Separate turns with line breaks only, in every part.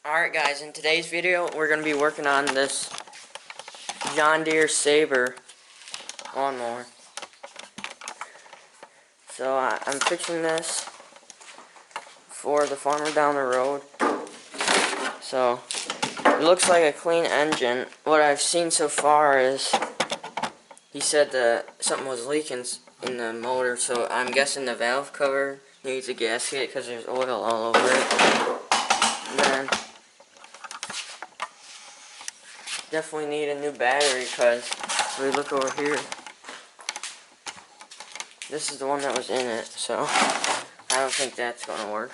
Alright guys, in today's video we're going to be working on this John Deere Saber lawnmower. So I'm fixing this for the farmer down the road. So it looks like a clean engine. What I've seen so far is he said that something was leaking in the motor, so I'm guessing the valve cover needs a gasket because there's oil all over it. And then definitely need a new battery because if we look over here, this is the one that was in it, so I don't think that's going to work.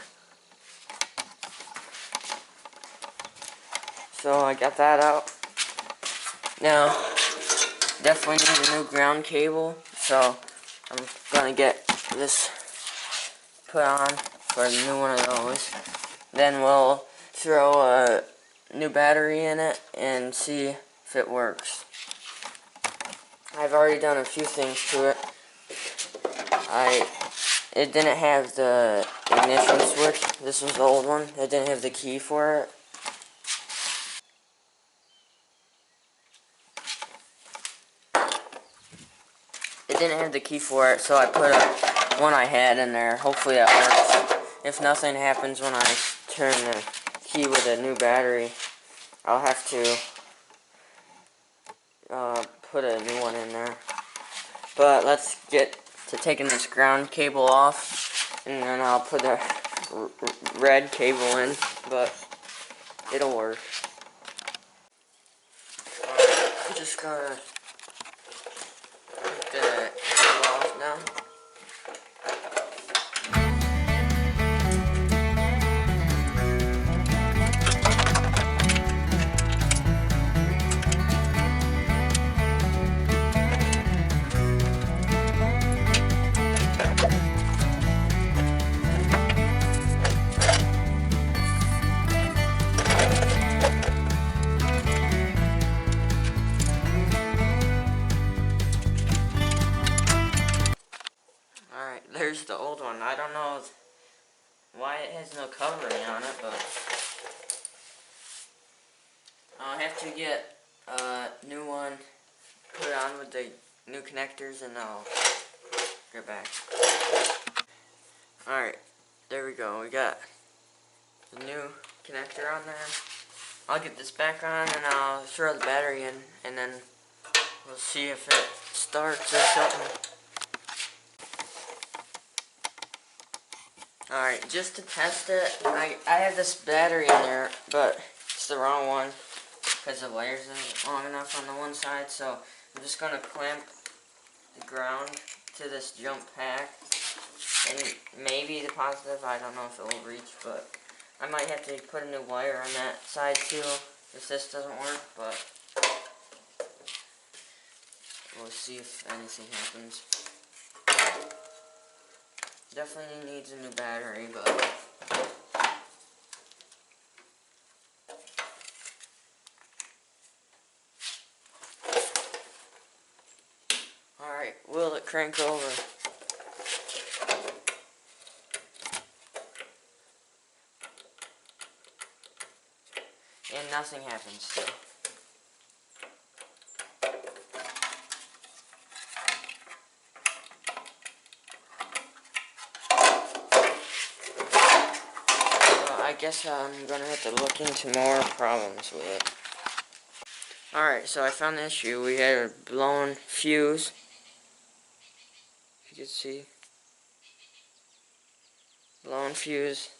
So I got that out. Now, definitely need a new ground cable, so I'm going to get this put on for a new one of those. Then we'll throw a new battery in it and see if it works. I've already done a few things to it. It didn't have the ignition switch. This was the old one. It didn't have the key for it. It didn't have the key for it, so I put one I had in there. Hopefully that works. If nothing happens when I turn the key with a new battery, I'll have to put a new one in there. But let's get to taking this ground cable off, and then I'll put a red cable in, but it'll work. I'm just gonna put the cable off now. There's the old one. I don't know why it has no covering on it, but I'll have to get a new one put on with the new connectors, and I'll get back. Alright, there we go. We got the new connector on there. I'll get this back on and I'll throw the battery in, and then we'll see if it starts or something. Alright, just to test it, I have this battery in there, but it's the wrong one because the wires isn't long enough on the one side, so I'm just going to clamp the ground to this jump pack, and maybe the positive, I don't know if it will reach, but I might have to put a new wire on that side too if this doesn't work, but we'll see if anything happens. Definitely needs a new battery, but alright, will it crank over? And nothing happens still. I guess I'm gonna have to look into more problems with it. Alright, so I found the issue. We had a blown fuse. If you can see. Blown fuse.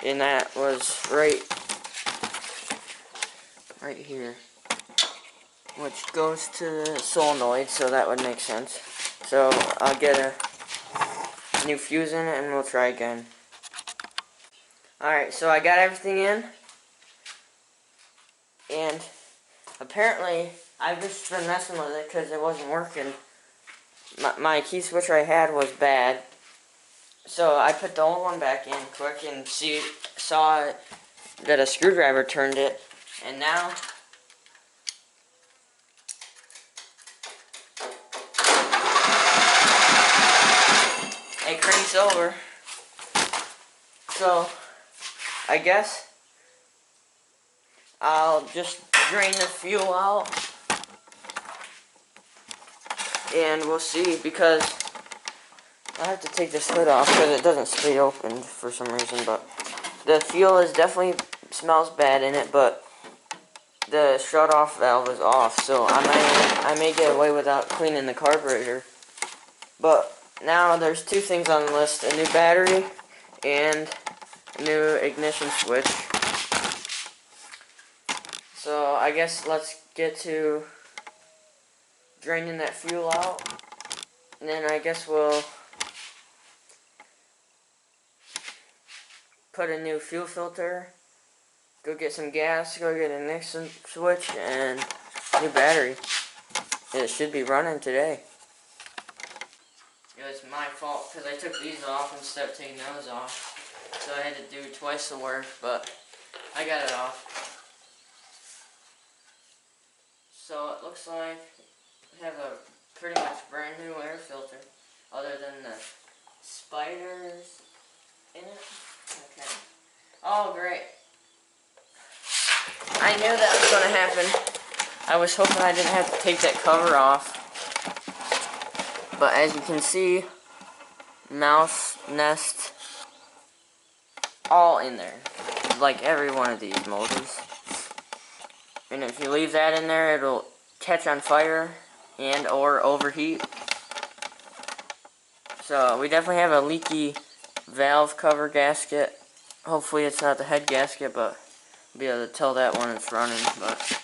And that was right here. Which goes to the solenoid, so that would make sense. So I'll get a new fuse in it and we'll try again. Alright, so I got everything in, and apparently I've just been messing with it because it wasn't working. My key switch I had was bad, so I put the old one back in quick and saw that a screwdriver turned it, and now it cranks over. So I guess I'll just drain the fuel out and we'll see, because I have to take this hood off because it doesn't stay open for some reason, but the fuel is definitely smells bad in it, but the shut-off valve is off, so I may get away without cleaning the carburetor. But now there's two things on the list: a new battery and a new ignition switch. So I guess let's get to draining that fuel out, and then I guess we'll put a new fuel filter, go get some gas, go get an ignition switch, and new battery. It should be running today. It was my fault because I took these off instead of taking those off. So I had to do twice the work, but I got it off. So it looks like we have a pretty much brand new air filter, other than the spiders in it. Okay. Oh, great. I knew that was going to happen. I was hoping I didn't have to take that cover off. But as you can see, mouse nest all in there, like every one of these motors. And if you leave that in there, it'll catch on fire and or overheat. So we definitely have a leaky valve cover gasket. Hopefully it's not the head gasket, but I'll be able to tell that when it's running. But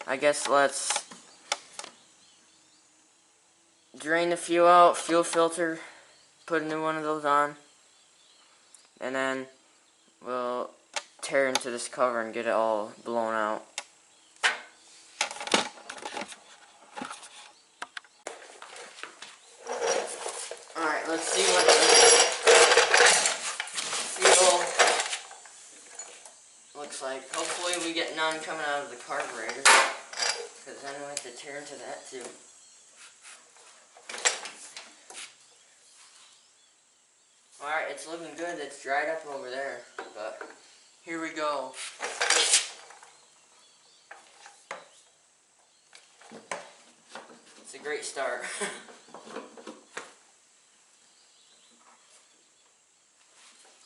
I guess let's drain the fuel out, fuel filter, put a new one of those on, and then we'll tear into this cover and get it all blown out. Alright, let's see what the fuel looks like. Hopefully we get none coming out of the carburetor, because then we'll have to tear into that too. Alright, it's looking good. It's dried up over there, but here we go. It's a great start.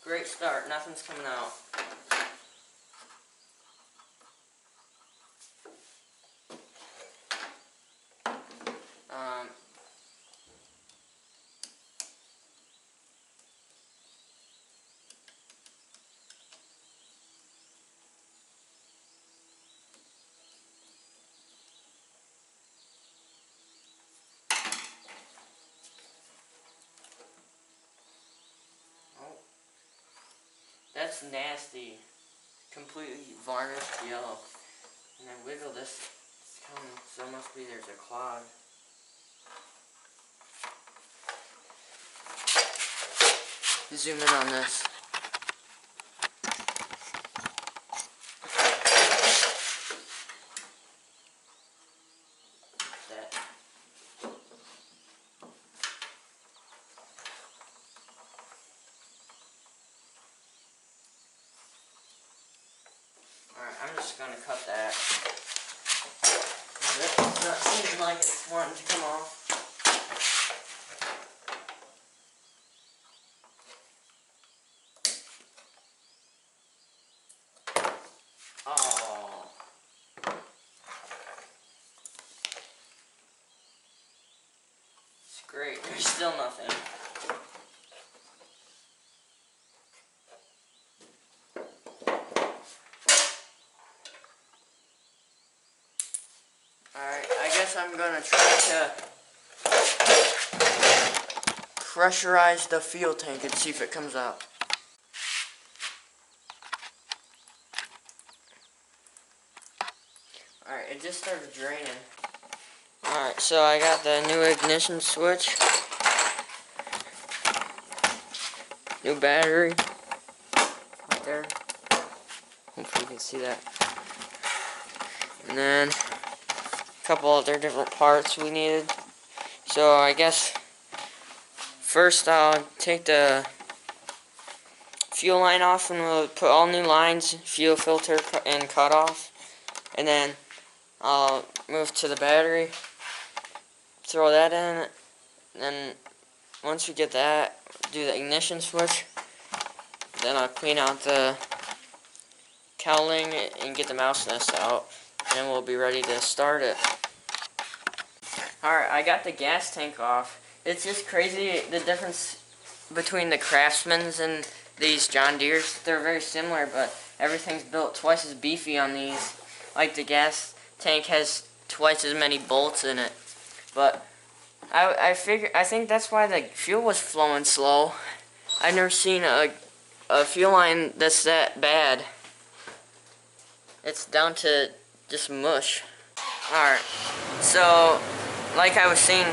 Great start. Nothing's coming out. That's nasty. Completely varnished yellow. And I wiggle this. It's coming. So it must be there's a clog. Zoom in on this. That. Alright, I'm just going to cut that. It's not seeming like it's wanting to come off. Oh. It's great. There's still nothing. Alright, I guess I'm gonna try to pressurize the fuel tank and see if it comes out. Alright, it just started draining. Alright, so I got the new ignition switch. New battery. Right there. Hopefully you can see that. And then a couple other different parts we needed. So I guess first I'll take the fuel line off, and we'll put all new lines, fuel filter, and cut off. And then I'll move to the battery, throw that in, and then once we get that, do the ignition switch. Then I'll clean out the cowling and get the mouse nest out, and we'll be ready to start it. Alright, I got the gas tank off. It's just crazy the difference between the Craftsmans and these John Deeres. They're very similar, but everything's built twice as beefy on these. Like the gas tank has twice as many bolts in it. But I think that's why the fuel was flowing slow. I've never seen a fuel line that's that bad. It's down to just mush. Alright, so like I was saying,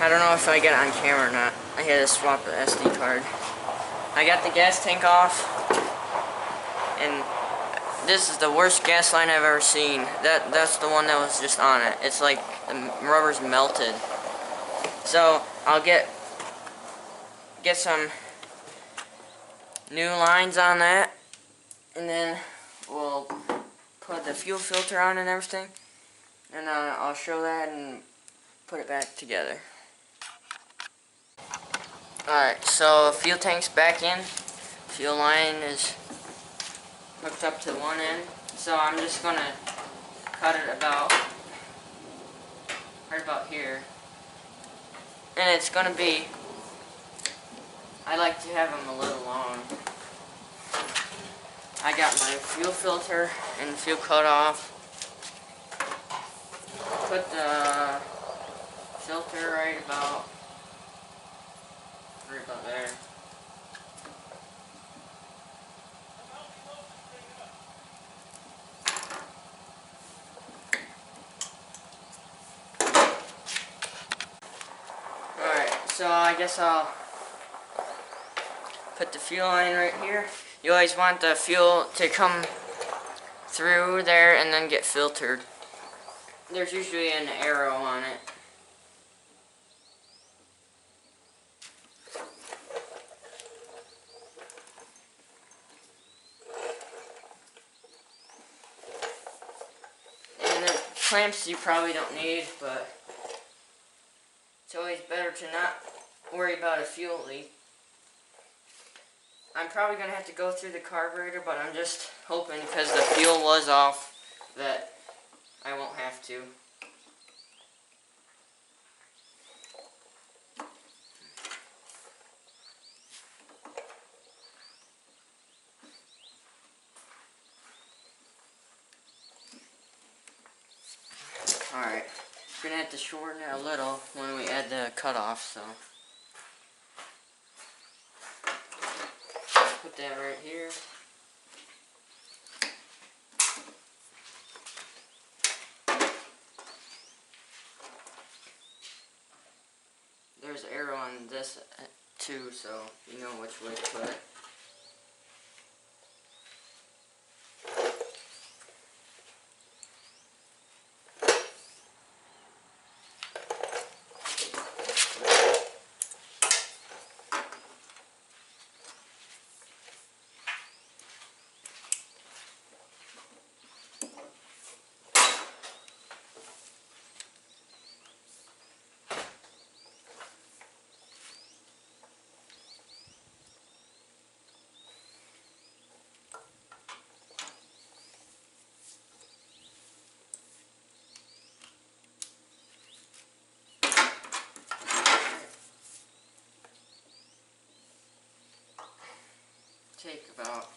I don't know if I get it on camera or not. I had to swap the SD card. I got the gas tank off, and this is the worst gas line I've ever seen. That's the one that was just on it. It's like the rubber's melted. So I'll get some new lines on that, and then we'll put the fuel filter on and everything, and I'll show that and put it back together. Alright, so fuel tank's back in. Fuel line is hooked up to one end, so I'm just gonna cut it about right about here, and it's gonna be, I like to have them a little long. I got my fuel filter and fuel cut off. Put the filter right about there. Alright, so I guess I'll put the fuel line right here. You always want the fuel to come through there and then get filtered. There's usually an arrow on it. And the clamps you probably don't need, but it's always better to not worry about a fuel leak. I'm probably going to have to go through the carburetor, but I'm just hoping, because the fuel was off, that I won't have to. Alright, we're going to have to shorten it a little when we add the cutoff, so. Put that right here. There's an arrow on this too, so you know which way to put it. Take about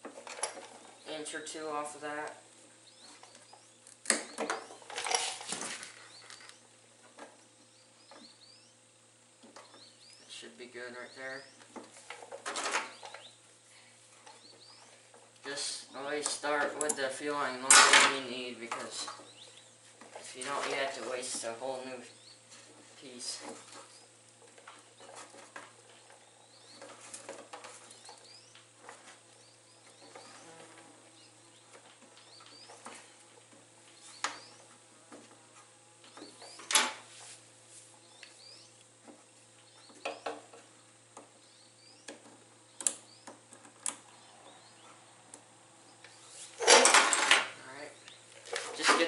an inch or two off of that. It should be good right there. Just always start with the fuel line longer than you need, because if you don't, you have to waste a whole new piece.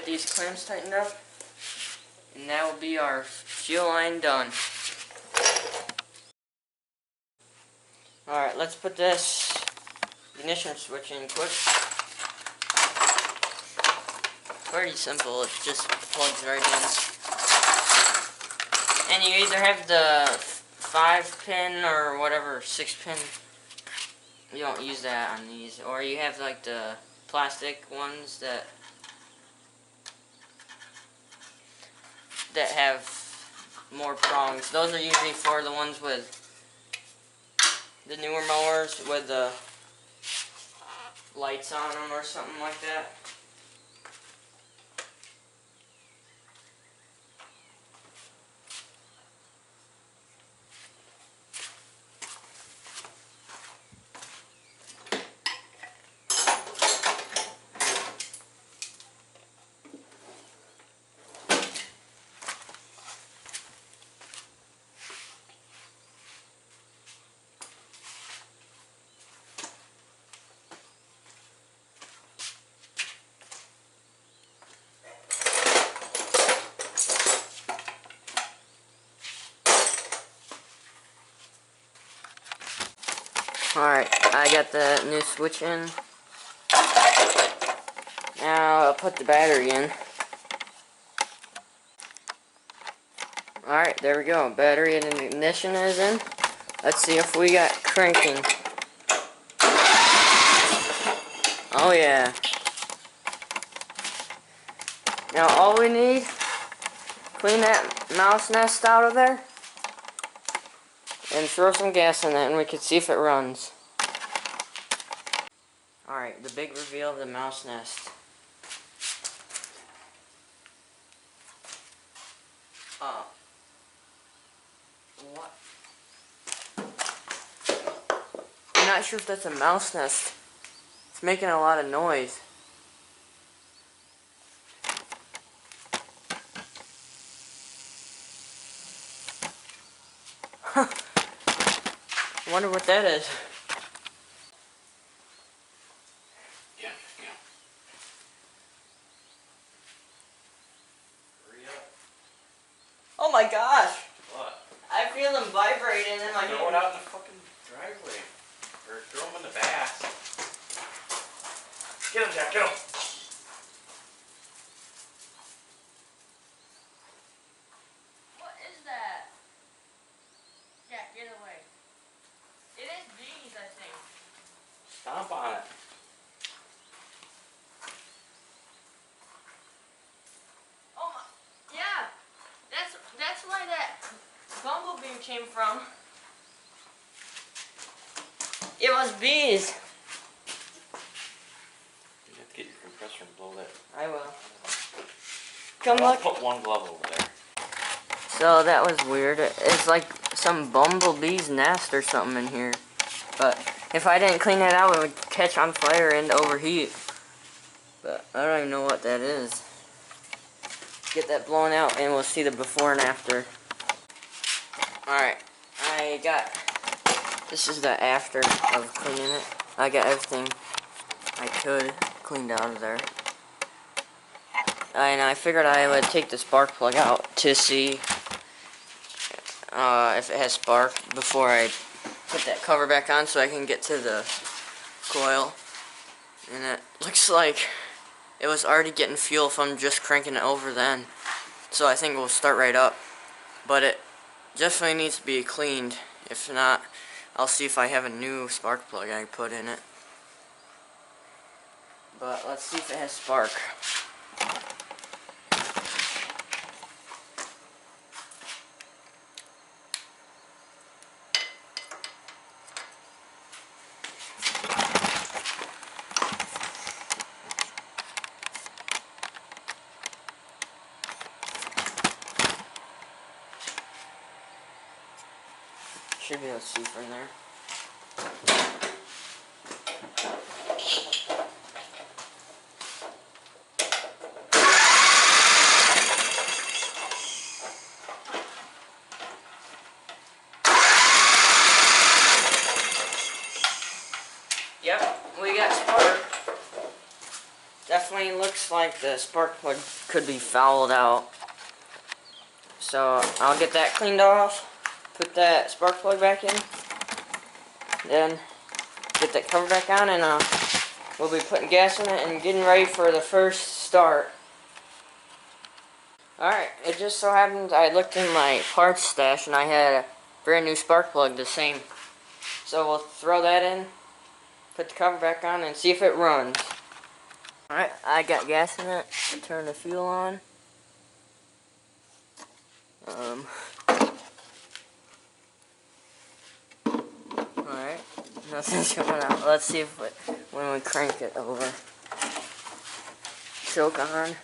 these clamps tightened up, and that will be our fuel line done. Alright, let's put this ignition switch in quick. Pretty simple, it just plugs right in. And you either have the 5-pin or whatever, 6-pin. You don't use that on these. Or you have like the plastic ones that have more prongs. Those are usually for the ones with the newer mowers with the lights on them or something like that. Alright, I got the new switch in. Now I'll put the battery in. Alright, there we go. Battery and ignition is in. Let's see if we got cranking. Oh yeah. Now all we need, clean that mouse nest out of there. And throw some gas in it and we can see if it runs. Alright, the big reveal of the mouse nest. What? I'm not sure if that's a mouse nest. It's making a lot of noise. I wonder what that is.
Yeah. Hurry up.
Oh my gosh!
What?
I feel them vibrating in my
Throw it
hand.
out in the fucking driveway. Or throw them in the bath. Get him, Jack, get him!
What is that? Jack, get away. It is bees, I think.
Stomp on it.
Oh my, yeah. That's where that bumblebee came from. It was bees.
You have to get your compressor and blow that.
I will. Come
I'll
look.
put one glove over there.
So that was weird. It's like some bumblebee's nest or something in here. But if I didn't clean it out, it would catch on fire and overheat. But I don't even know what that is. Get that blown out and we'll see the before and after. Alright, this is the after of cleaning it. I got everything I could cleaned out of there. And I figured I would take the spark plug out to see if it has spark before I put that cover back on so I can get to the coil. And it looks like it was already getting fuel from just cranking it over then. So I think we'll start right up. But it definitely needs to be cleaned. If not, I'll see if I have a new spark plug I can put in it. But let's see if it has spark. Should be able to see from there. Yep, we got spark. definitely looks like the spark plug could be fouled out. So I'll get that cleaned off, put that spark plug back in, then get that cover back on, and we'll be putting gas in it and getting ready for the first start. Alright, it just so happens I looked in my parts stash and I had a brand new spark plug, the same. So we'll throw that in, put the cover back on, and see if it runs. Alright, I got gas in it, turn the fuel on. Alright, nothing's coming out. Let's see if when we crank it over. Choke on.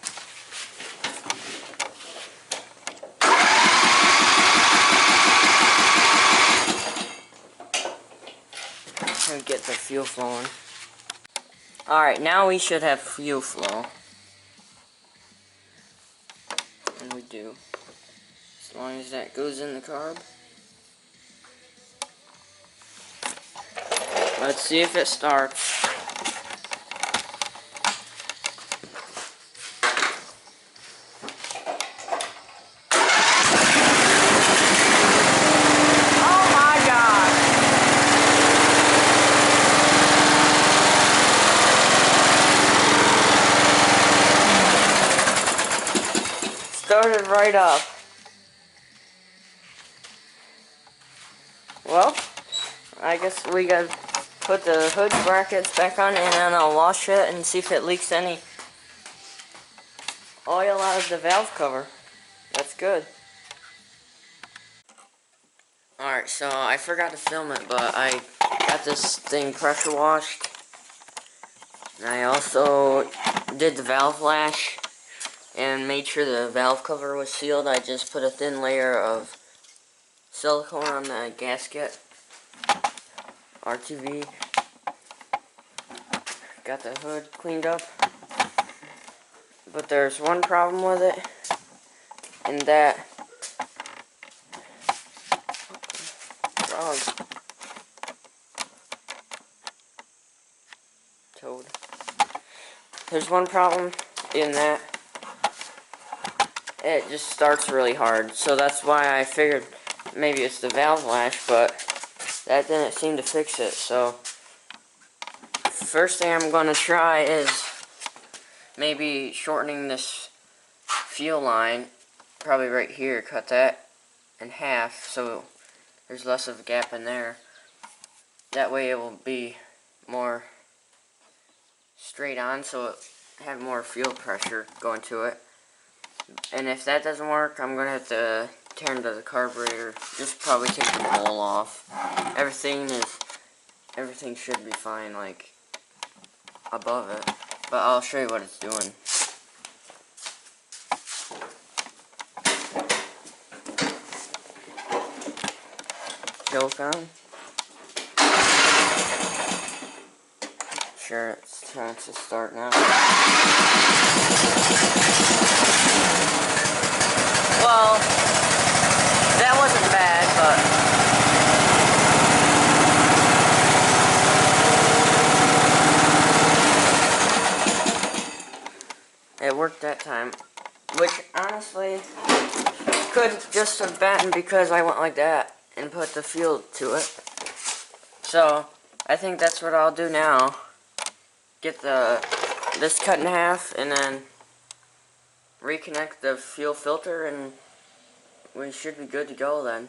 And get the fuel flowing. Alright, now we should have fuel flow. And we do. As long as that goes in the carb. Let's see if it starts. Oh my God! Started right up. Well, I guess we gotta put the hood brackets back on, and then I'll wash it and see if it leaks any oil out of the valve cover. That's good. Alright, so I forgot to film it, but I got this thing pressure washed. And I also did the valve lash and made sure the valve cover was sealed. I just put a thin layer of silicone on the gasket. RTV. Got the hood cleaned up. But there's one problem with it, and that toad. There's one problem in that it just starts really hard. So that's why I figured maybe it's the valve lash, but that didn't seem to fix it. So first thing I'm going to try is maybe shortening this fuel line, probably right here. Cut that in half so there's less of a gap in there. That way it will be more straight on, so it have more fuel pressure going to it. And if that doesn't work, I'm going to have to tear into the carburetor. Just probably take the bowl off. Everything should be fine, like, above it. But I'll show you what it's doing. Choke on. Sure, it's trying to start now. Well, that wasn't bad, but it worked that time. Which, honestly, could just have been because I went like that and put the fuel to it. So, I think that's what I'll do now. Get this cut in half, and then reconnect the fuel filter, and we should be good to go then.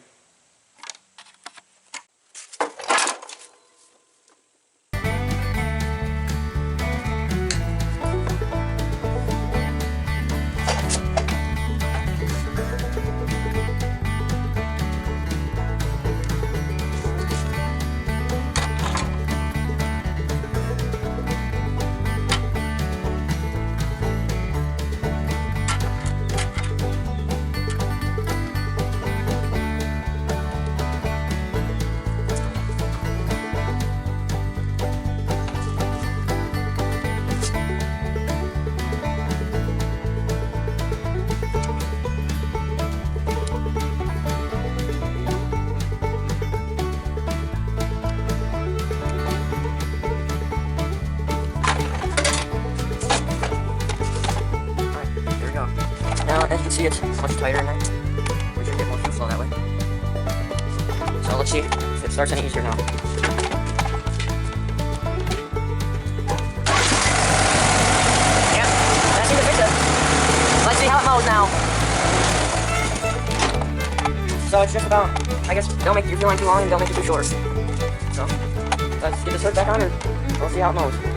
see it's much tighter in there. We should get more fuel flow that way. So let's see if it starts any easier now. Yeah, that seems to fix it. Let's see how it mows now. So it's just about, I guess, don't make your fuel line too long and don't make it too short. So let's get this hood back on and we'll see how it mows.